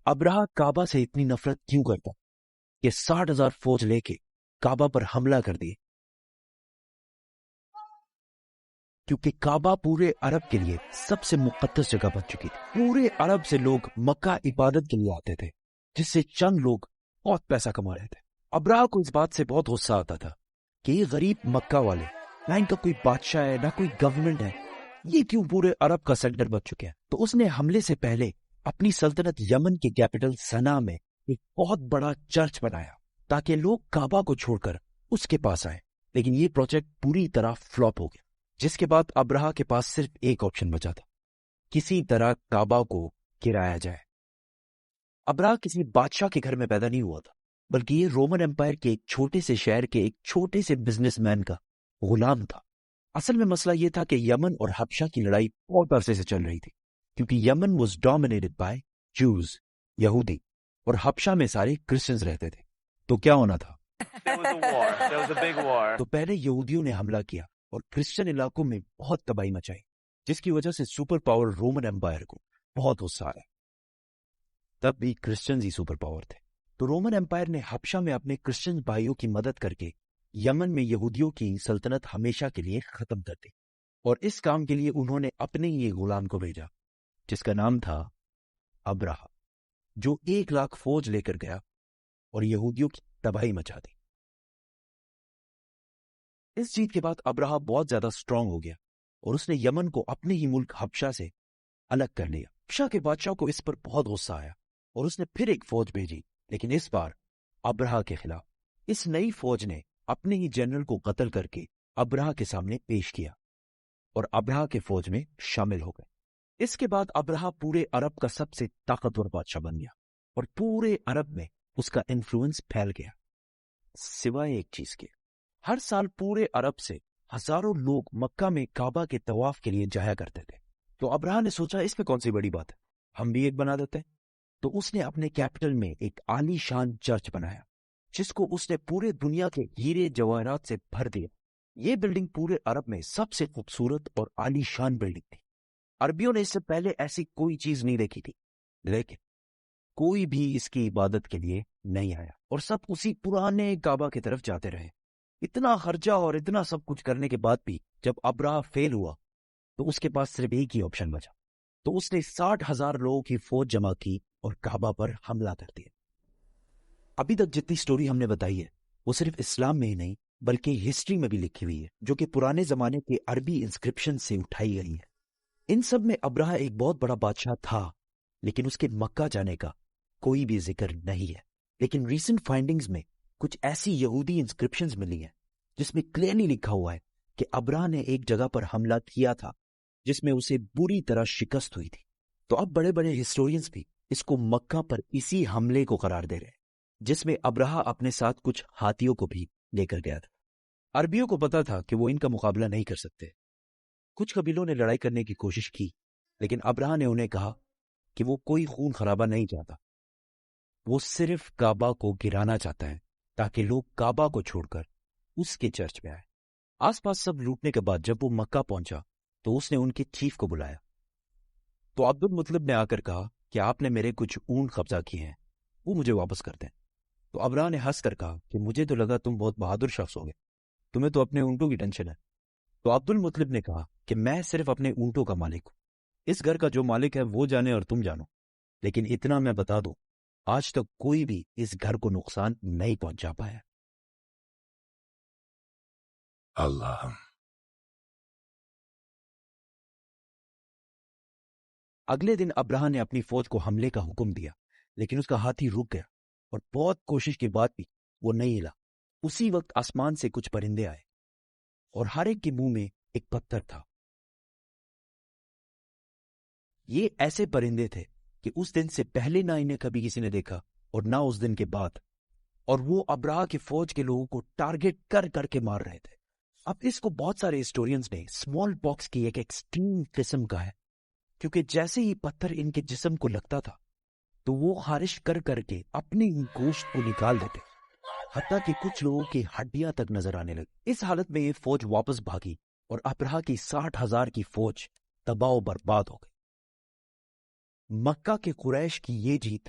ابراہ کعبہ سے اتنی نفرت کیوں کرتا کہ 60,000 فوج لے کے کعبہ پر حملہ کر دیے؟ کیونکہ کعبہ پورے عرب کے لیے سب سے مقدس جگہ بن چکی تھی. پورے عرب سے لوگ مکہ عبادت کے لیے آتے تھے، جس سے چند لوگ بہت پیسہ کما رہے تھے. ابراہ کو اس بات سے بہت غصہ آتا تھا کہ یہ غریب مکہ والے، نہ ان کا کوئی بادشاہ ہے نہ کوئی گورنمنٹ ہے، یہ کیوں پورے عرب کا سینٹر بن چکے ہیں. تو اس نے حملے سے پہلے اپنی سلطنت یمن کے کیپٹل سنا میں ایک بہت بڑا چرچ بنایا تاکہ لوگ کعبہ کو چھوڑ کر اس کے پاس آئیں. لیکن یہ پروجیکٹ پوری طرح فلاپ ہو گیا، جس کے بعد ابراہ کے پاس صرف ایک آپشن بچا تھا، کسی طرح کعبہ کو گرایا جائے. ابراہ کسی بادشاہ کے گھر میں پیدا نہیں ہوا تھا، بلکہ یہ رومن امپائر کے ایک چھوٹے سے شہر کے ایک چھوٹے سے بزنس مین کا غلام تھا. اصل میں مسئلہ یہ تھا کہ یمن اور حبشہ کی لڑائی بہت عرصے سے چل رہی تھی، کیونکہ یمن واز ڈومینیٹڈ بائی جوز، یہودی، اور حبشہ میں سارے کرسچنز رہتے تھے. تو کیا ہونا تھا؟ تو پہلے یہودیوں نے حملہ کیا اور کرسچن علاقوں میں بہت تباہی مچائی، جس کی وجہ سے سپر پاور رومن امپائر کو بہت غصہ آیا. تب بھی کرسچنز ہی سپر پاور تھے، تو رومن امپائر نے حبشہ میں اپنے کرسچن بھائیوں کی مدد کر کے یمن میں یہودیوں کی سلطنت ہمیشہ کے لیے ختم کر دی. اور اس کام کے لیے انہوں نے اپنے ہی غلام کو بھیجا جس کا نام تھا ابراہ، جو 1,00,000 فوج لے کر گیا اور یہودیوں کی تباہی مچا دی. اس جیت کے بعد ابراہ بہت زیادہ سٹرونگ ہو گیا اور اس نے یمن کو اپنے ہی ملک حبشہ سے الگ کر لیا. حبشہ کے بادشاہ کو اس پر بہت غصہ آیا اور اس نے پھر ایک فوج بھیجی، لیکن اس بار ابراہ کے خلاف. اس نئی فوج نے اپنے ہی جنرل کو قتل کر کے ابراہ کے سامنے پیش کیا اور ابراہ کے فوج میں شامل ہو گئے. اس کے بعد ابراہ پورے عرب کا سب سے طاقتور بادشاہ بن گیا اور پورے عرب میں اس کا انفلوئنس پھیل گیا، سوائے ایک چیز کے. ہر سال پورے عرب سے ہزاروں لوگ مکہ میں کعبہ کے طواف کے لیے جایا کرتے تھے. تو ابراہ نے سوچا اس میں کون سی بڑی بات ہے، ہم بھی ایک بنا دیتے ہیں. تو اس نے اپنے کیپٹل میں ایک عالی شان چرچ بنایا جس کو اس نے پورے دنیا کے ہیرے جواہرات سے بھر دیا. یہ بلڈنگ پورے عرب میں سب سے خوبصورت اور عالی شان بلڈنگ تھی. عربیوں نے اس سے پہلے ایسی کوئی چیز نہیں دیکھی تھی، لیکن کوئی بھی اس کی عبادت کے لیے نہیں آیا اور سب اسی پرانے کعبہ کی طرف جاتے رہے. اتنا خرچہ اور اتنا سب کچھ کرنے کے بعد بھی جب ابراہ فیل ہوا تو اس کے پاس صرف ایک ہی آپشن بچا. تو اس نے 60,000 لوگوں کی فوج جمع کی اور کعبہ پر حملہ کر دیا. ابھی تک جتنی سٹوری ہم نے بتائی ہے وہ صرف اسلام میں ہی نہیں بلکہ ہسٹری میں بھی لکھی ہوئی ہے، جو کہ پرانے زمانے کے عربی انسکرپشن سے اٹھائی گئی ہے. ان سب میں ابراہ ایک بہت بڑا بادشاہ تھا، لیکن اس کے مکہ جانے کا کوئی بھی ذکر نہیں ہے. لیکن ریسنٹ فائنڈنگز میں کچھ ایسی یہودی انسکرپشنز ملی ہیں جس میں کلیئرلی لکھا ہوا ہے کہ ابراہ نے ایک جگہ پر حملہ کیا تھا جس میں اسے بری طرح شکست ہوئی تھی. تو اب بڑے بڑے ہسٹورینز بھی اس کو مکہ پر اسی حملے کو قرار دے رہے ہیں جس میں ابراہ اپنے ساتھ کچھ ہاتھیوں کو بھی لے کر گیا تھا. عربیوں کو پتا تھا کہ وہ ان کا مقابلہ نہیں کر سکتے. کچھ قبیلوں نے لڑائی کرنے کی کوشش کی، لیکن ابراہ نے انہیں کہا کہ وہ کوئی خون خرابہ نہیں چاہتا، وہ صرف کعبہ کو گرانا چاہتا ہے تاکہ لوگ کعبہ کو چھوڑ کر اس کے چرچ میں آئے. آس پاس سب لوٹنے کے بعد جب وہ مکہ پہنچا تو اس نے ان کے چیف کو بلایا. تو عبد المطلب نے آ کر کہا کہ آپ نے میرے کچھ اونٹ قبضہ کیے ہیں، وہ مجھے واپس کر دیں. تو ابراہ نے ہنس کر کہا کہ مجھے تو لگا تم بہت بہادر شخص ہو گے، تمہیں تو اپنے اونٹوں کی ٹینشن ہے. تو عبد المطلب نے کہا کہ میں صرف اپنے اونٹوں کا مالک ہوں، اس گھر کا جو مالک ہے وہ جانے اور تم جانو. لیکن اتنا میں بتا دوں، آج تک کوئی بھی اس گھر کو نقصان نہیں پہنچا پایا. اللہ. اگلے دن ابراہ نے اپنی فوج کو حملے کا حکم دیا، لیکن اس کا ہاتھی رک گیا اور بہت کوشش کے بعد بھی وہ نہیں ہلا. اسی وقت آسمان سے کچھ پرندے آئے اور ہر ایک کے منہ میں ایک پتھر تھا. یہ ایسے پرندے تھے کہ اس دن سے پہلے نہ انہیں کبھی کسی نے دیکھا اور نہ اس دن کے بعد، اور وہ ابراہ کی فوج کے لوگوں کو ٹارگٹ کر کر کے مار رہے تھے. اب اس کو بہت سارے ہسٹورینز نے اسمال باکس کی ایک ایکسٹریم قسم کا ہے، کیونکہ جیسے ہی پتھر ان کے جسم کو لگتا تھا تو وہ خارش کر کر کے اپنے ہی گوشت کو نکال دیتے، حتیٰ کہ کچھ لوگوں کی ہڈیاں تک نظر آنے لگی. اس حالت میں یہ فوج واپس بھاگی اور ابراہ کی 60,000 کی فوج تباہ و برباد ہو گئی. مکہ کے قریش کی یہ جیت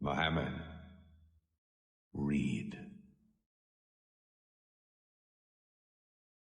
Muhammad, read.